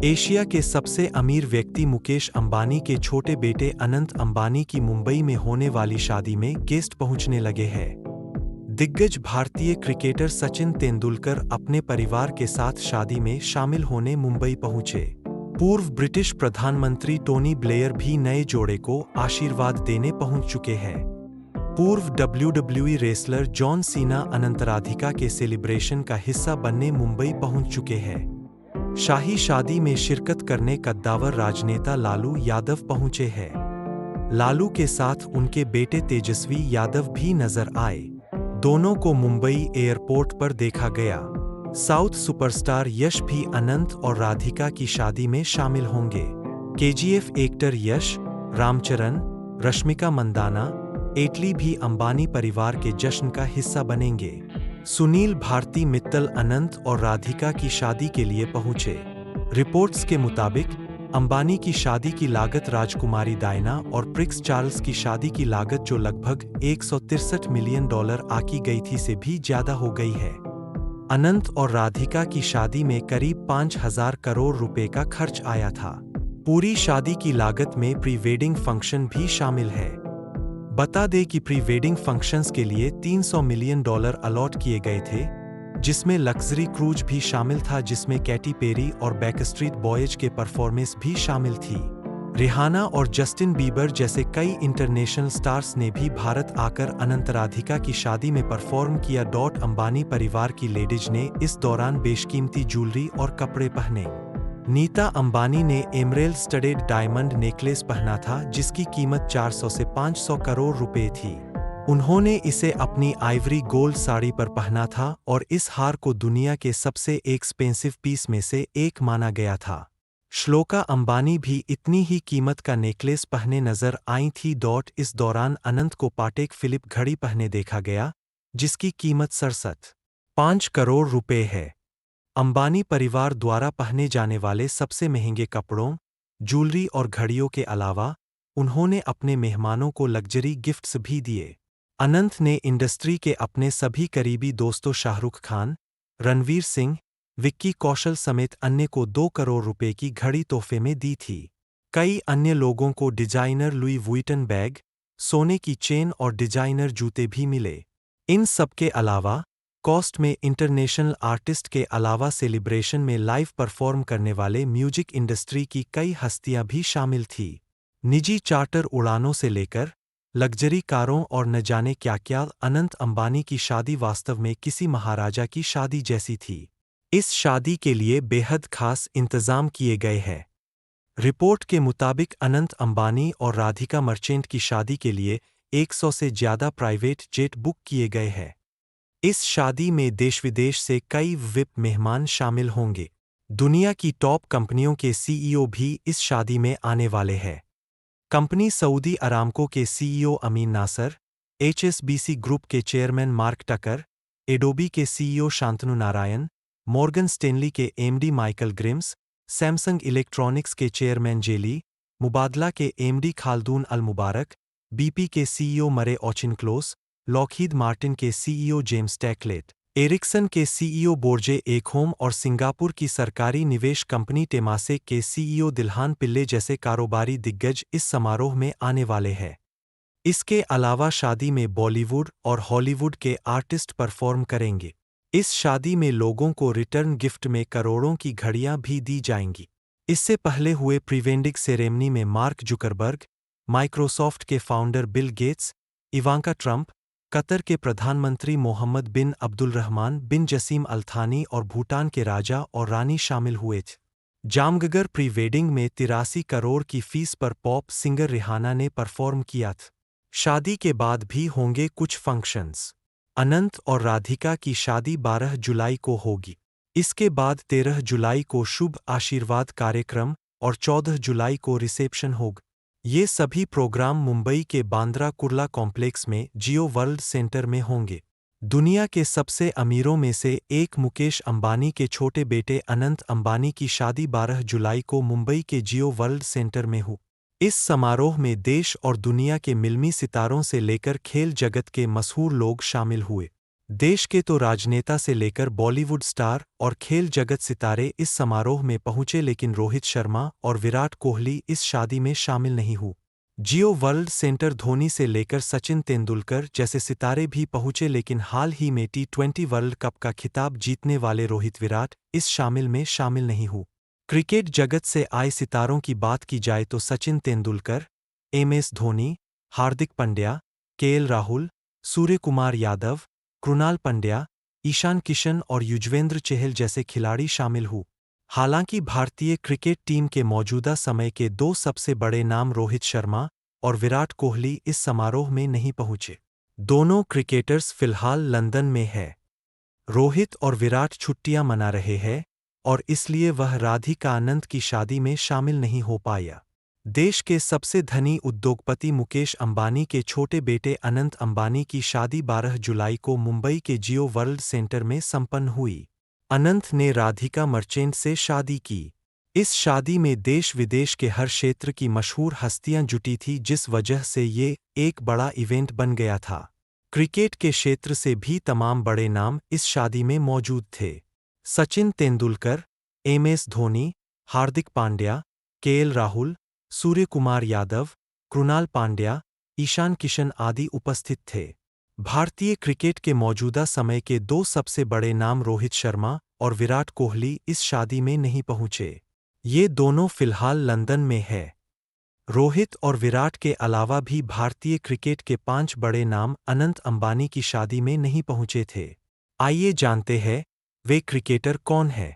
Asia के सबसे अमीर व्यक्ति मुकेश अंबानी के छोटे बेटे अनंत अंबानी की मुंबई में होने वाली शादी में गेस्ट पहुंचने लगे हैं। दिग्गज भारतीय क्रिकेटर सचिन तेंदुलकर अपने परिवार के साथ शादी में शामिल होने मुंबई पहुंचे। पूर्व ब्रिटिश प्रधानमंत्री टोनी ब्लेयर भी नए जोड़े को आशीर्वाद देने पहुंच चुके हैं। पूर्व WWE रेसलर जॉन सीना अनंत राधिका के सेलिब्रेशन का हिस्सा बनने मुंबई पहुंच चुके हैं। शाही शादी में शिरकत करने कद्दावर राजनेता लालू यादव पहुंचे हैं। लालू के साथ उनके बेटे तेजस्वी यादव भी नजर आए। दोनों को मुंबई एयरपोर्ट पर देखा गया। साउथ सुपरस्टार यश भी अनंत और राधिका की शादी में शामिल होंगे। KGF एक्टर यश, रामचरण, रश्मिका मंदाना, एटली भी अंबानी परिवार के जश्न का हिस्सा बनेंगे। सुनील भारती मित्तल अनंत और राधिका की शादी के लिए पहुंचे। रिपोर्ट्स के मुताबिक अंबानी की शादी की लागत राजकुमारी डायना और प्रिंस चार्ल्स की शादी की लागत जो लगभग $163 मिलियन आकी गई थी से भी ज्यादा हो गई है। अनंत और राधिका की शादी में करीब 5,000 करोड़ रुपए का खर्च आया था। पूरी शादी की लागत में प्री वेडिंग फंक्शन भी शामिल है। बता दें कि प्री वेडिंग फंक्शंस के लिए $300 मिलियन अलॉट किए गए थे, जिसमें लग्जरी क्रूज भी शामिल था, जिसमें कैटी पेरी और बैकस्ट्रीट बॉयज के परफॉर्मेंस भी शामिल थी। रिहाना और जस्टिन बीबर जैसे कई इंटरनेशनल स्टार्स ने भी भारत आकर अनंत राधिका की शादी में परफॉर्म किया। अंबानी परिवार की लेडीज ने इस दौरान बेशकीमती ज्वेलरी और कपड़े पहने। नीता अंबानी ने एमरेल्ड स्टडेड डायमंड नेकलेस पहना था, जिसकी कीमत 400 से 500 करोड़ रुपए थी। उन्होंने इसे अपनी आइवरी गोल्ड साड़ी पर पहना था और इस हार को दुनिया के सबसे एक्सपेंसिव पीस में से एक माना गया था। श्लोका अंबानी भी इतनी ही कीमत का नेकलेस पहने नजर आई थी। इस दौरान अनंत को पाटेक फिलिप घड़ी पहने देखा गया, जिसकी कीमत 67.5 करोड़ रुपए है। अंबानी परिवार द्वारा पहने जाने वाले सबसे महंगे कपड़ों, ज्वेलरी और घड़ियों के अलावा उन्होंने अपने मेहमानों को लग्जरी गिफ्ट्स भी दिए। अनंत ने इंडस्ट्री के अपने सभी करीबी दोस्तों शाहरुख खान, रणवीर सिंह, विक्की कौशल समेत अन्य को 2 करोड़ रुपए की घड़ी तोहफे में दी थी। कई अन्य लोगों को डिजाइनर लुई वुइटन बैग, सोने की चेन और डिजाइनर जूते भी मिले। इन सब के अलावा कॉस्ट में इंटरनेशनल आर्टिस्ट के अलावा सेलिब्रेशन में लाइव परफॉर्म करने वाले म्यूजिक इंडस्ट्री की कई हस्तियां भी शामिल थी। निजी चार्टर उड़ानों से लेकर लग्जरी कारों और न जाने क्या-क्या, अनंत अंबानी की शादी वास्तव में किसी महाराजा की शादी जैसी थी। इस शादी के लिए बेहद खास इंतजाम किए गए हैं। रिपोर्ट के मुताबिक अनंत अंबानी और राधिका मर्चेंट की शादी के लिए 100 से ज्यादा प्राइवेट जेट बुक किए गए हैं। इस शादी में देश विदेश से कई विप मेहमान शामिल होंगे। दुनिया की टॉप कंपनियों के CEO भी इस शादी में आने वाले हैं। कंपनी सऊदी अरामको के CEO अमीन नासर, HSBC ग्रुप के चेयरमैन मार्क टकर, एडोबी के CEO Shantanu Narayan, Morgan Stanley के MD Michael Grimes, Samsung electronics के चेयरमैन जेली, मुबादला के MD खाल्दून अल मुबारक, BP के CEO मरे ऑचिनक्लोस, लॉकहीड मार्टिन के CEO जेम्स टैकलेट, एरिक्सन के CEO बोर्जे एकहोम और सिंगापुर की सरकारी निवेश कंपनी टेमासेक के CEO दिल्हान पिल्ले जैसे कारोबारी दिग्गज इस समारोह में आने वाले हैं। इसके अलावा शादी में बॉलीवुड और हॉलीवुड के आर्टिस्ट परफॉर्म करेंगे। इस शादी में लोगों को रिटर्न गिफ्ट में करोड़ों की घड़ियां भी दी जाएंगी। इससे पहले हुए प्रीवेडिंग सेरेमनी में मार्क जुकरबर्ग, माइक्रोसॉफ्ट के founder Bill Gates, Ivanka Trump, Qatar के प्रधानमंत्री मोहम्मद बिन अब्दुलरहमान बिन जसीम अल थानी और भूटान के राजा और रानी शामिल हुए थे। जामनगर प्री वेडिंग में 83 करोड़ की फीस पर पॉप सिंगर रिहाना ने परफॉर्म किया था। शादी के बाद भी होंगे कुछ फंक्शंस। अनंत और राधिका की शादी 12 जुलाई को होगी। इसके बाद 13 जुलाई को शुभ आशीर्वाद कार्यक्रम और 14 जुलाई को रिसेप्शन होगा। ये सभी प्रोग्राम मुंबई के बांद्रा कुर्ला कॉम्प्लेक्स में जियो वर्ल्ड सेंटर में होंगे। दुनिया के सबसे अमीरों में से एक मुकेश अंबानी के छोटे बेटे अनंत अंबानी की शादी 12 जुलाई को मुंबई के जियो वर्ल्ड सेंटर में हुई। इस समारोह में देश और दुनिया के मिल्मी सितारों से लेकर खेल जगत के मशहूर लोग शामिल हुए। देश के तो राजनेता से लेकर बॉलीवुड स्टार और खेल जगत सितारे इस समारोह में पहुंचे, लेकिन रोहित शर्मा और विराट कोहली इस शादी में शामिल नहीं हुए। जियो वर्ल्ड सेंटर धोनी से लेकर सचिन तेंदुलकर जैसे सितारे भी पहुंचे, लेकिन हाल ही में T20 वर्ल्ड कप का खिताब जीतने वाले रोहित विराट इस शामिल में शामिल नहीं हुए। क्रिकेट जगत से आए सितारों की बात की जाए तो सचिन तेंदुलकर, MS धोनी, हार्दिक पांड्या, KL राहुल, सूर्य कुमार यादव, कृणाल पंड्या, ईशान किशन और युजवेंद्र चहल जैसे खिलाड़ी शामिल हुए। हालांकि भारतीय क्रिकेट टीम के मौजूदा समय के दो सबसे बड़े नाम रोहित शर्मा और विराट कोहली इस समारोह में नहीं पहुंचे। दोनों क्रिकेटर्स फिलहाल लंदन में हैं। रोहित और विराट छुट्टियां मना रहे हैं और इसलिए वह राधिका आनंद की शादी में शामिल नहीं हो पाया। देश के सबसे धनी उद्योगपति मुकेश अंबानी के छोटे बेटे अनंत अंबानी की शादी 12 जुलाई को मुंबई के जियो वर्ल्ड सेंटर में संपन्न हुई। अनंत ने राधिका मर्चेंट से शादी की। इस शादी में देश विदेश के हर क्षेत्र की मशहूर हस्तियां जुटी थी, जिस वजह से ये एक बड़ा इवेंट बन गया था। क्रिकेट के क्षेत्र से भी तमाम बड़े नाम इस शादी में मौजूद थे। सचिन तेंदुलकर, MS धोनी, हार्दिक पांड्या, KL राहुल, सूर्य कुमार यादव, कृणाल पांड्या, ईशान किशन आदि उपस्थित थे। भारतीय क्रिकेट के मौजूदा समय के दो सबसे बड़े नाम रोहित शर्मा और विराट कोहली इस शादी में नहीं पहुंचे। ये दोनों फिलहाल लंदन में है। रोहित और विराट के अलावा भी भारतीय क्रिकेट के 5 बड़े नाम अनंत अंबानी की शादी में नहीं पहुंचे थे। आइए जानते हैं वे क्रिकेटर कौन हैं।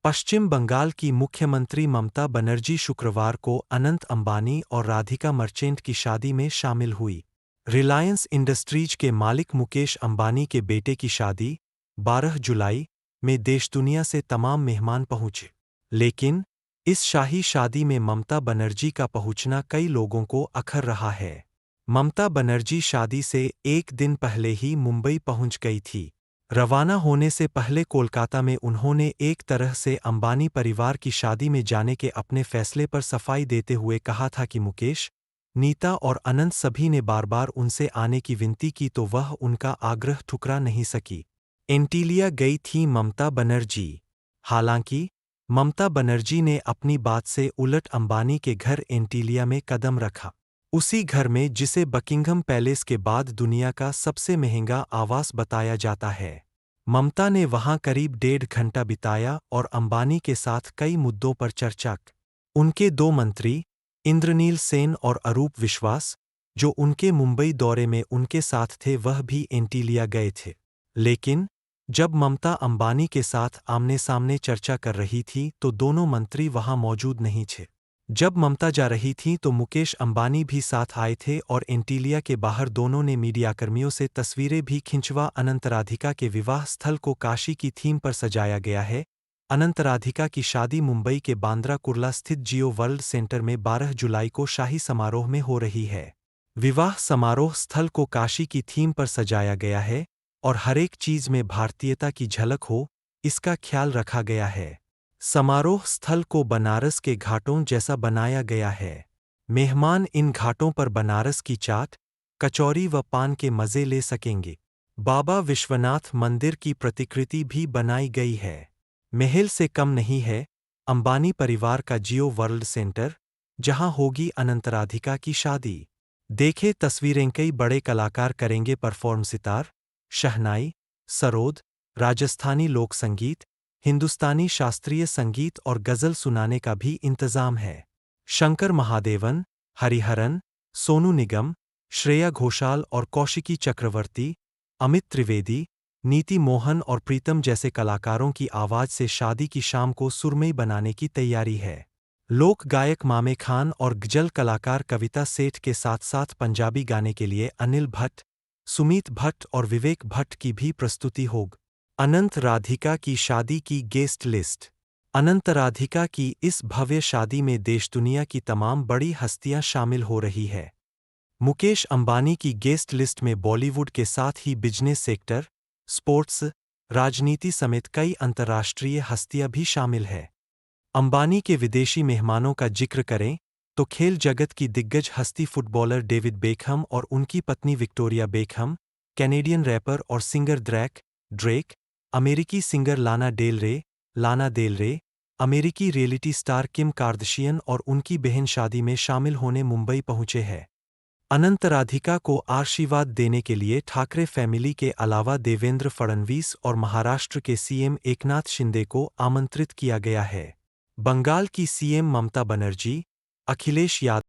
पश्चिम बंगाल की मुख्यमंत्री ममता बनर्जी शुक्रवार को अनंत अंबानी और राधिका मर्चेंट की शादी में शामिल हुई। रिलायंस इंडस्ट्रीज के मालिक मुकेश अंबानी के बेटे की शादी 12 जुलाई में देश दुनिया से तमाम मेहमान पहुंचे, लेकिन इस शाही शादी में ममता बनर्जी का पहुंचना कई लोगों को अखर रहा है। ममता बनर्जी शादी से एक दिन पहले ही मुंबई पहुंच गई थी। रवाना होने से पहले कोलकाता में उन्होंने एक तरह से अंबानी परिवार की शादी में जाने के अपने फैसले पर सफाई देते हुए कहा था कि मुकेश, नीता और अनंत सभी ने बार बार उनसे आने की विनती की तो वह उनका आग्रह ठुकरा नहीं सकी। एंटीलिया गई थी ममता बनर्जी। हालांकि ममता बनर्जी ने अपनी बात से उलट अंबानी के घर एंटीलिया में कदम रखा, उसी घर में जिसे बकिंघम पैलेस के बाद दुनिया का सबसे महंगा आवास बताया जाता है। ममता ने वहां करीब 1.5 घंटा बिताया और अंबानी के साथ कई मुद्दों पर चर्चा की। उनके 2 मंत्री इंद्रनील सेन और अरूप विश्वास, जो उनके मुंबई दौरे में उनके साथ थे, वह भी एंटीलिया गए थे। लेकिन जब ममता अंबानी के साथ आमने सामने चर्चा कर रही थी तो दोनों मंत्री वहां मौजूद नहीं थे। जब ममता जा रही थीं तो मुकेश अंबानी भी साथ आए थे और एंटीलिया के बाहर दोनों ने मीडियाकर्मियों से तस्वीरें भी खिंचवा। अनंत राधिका के विवाह स्थल को काशी की थीम पर सजाया गया है। अनंत राधिका की शादी मुंबई के बांद्रा कुर्ला स्थित जियो वर्ल्ड सेंटर में 12 जुलाई को शाही समारोह में हो रही है। विवाह समारोह स्थल को काशी की थीम पर सजाया गया है और हरेक चीज में भारतीयता की झलक हो, इसका ख्याल रखा गया है। समारोह स्थल को बनारस के घाटों जैसा बनाया गया है। मेहमान इन घाटों पर बनारस की चाट, कचौरी व पान के मज़े ले सकेंगे। बाबा विश्वनाथ मंदिर की प्रतिकृति भी बनाई गई है। महल से कम नहीं है अंबानी परिवार का जियो वर्ल्ड सेंटर, जहां होगी अनंत राधिका की शादी। देखे तस्वीरें, कई बड़े कलाकार करेंगे परफॉर्म। सितार, शहनाई, सरोद, राजस्थानी लोक संगीत, हिंदुस्तानी शास्त्रीय संगीत और गज़ल सुनाने का भी इंतज़ाम है। शंकर महादेवन, हरिहरन, सोनू निगम, श्रेया घोषाल और कौशिकी चक्रवर्ती, अमित त्रिवेदी, नीति मोहन और प्रीतम जैसे कलाकारों की आवाज़ से शादी की शाम को सुरमई बनाने की तैयारी है। लोक गायक मामे खान और गज़ल कलाकार कविता सेठ के साथ साथ पंजाबी गाने के लिए अनिल भट्ट, सुमीत भट्ट और विवेक भट्ट की भी प्रस्तुति होगी। अनंत राधिका की शादी की गेस्ट लिस्ट। अनंत राधिका की इस भव्य शादी में देश दुनिया की तमाम बड़ी हस्तियां शामिल हो रही है। मुकेश अंबानी की गेस्ट लिस्ट में बॉलीवुड के साथ ही बिजनेस सेक्टर, स्पोर्ट्स, राजनीति समेत कई अंतर्राष्ट्रीय हस्तियां भी शामिल है। अंबानी के विदेशी मेहमानों का जिक्र करें तो खेल जगत की दिग्गज हस्ती फुटबॉलर डेविड बेकहम और उनकी पत्नी विक्टोरिया बेकहम, कैनेडियन रैपर और सिंगर ड्रेक, अमेरिकी सिंगर लाना डेल रे, अमेरिकी रियलिटी स्टार किम कार्दशियन और उनकी बहन शादी में शामिल होने मुंबई पहुंचे हैं। अनंत राधिका को आशीर्वाद देने के लिए ठाकरे फैमिली के अलावा देवेंद्र फडणवीस और महाराष्ट्र के सीएम एकनाथ शिंदे को आमंत्रित किया गया है। बंगाल की सीएम ममता बनर्जी, अखिलेश यादव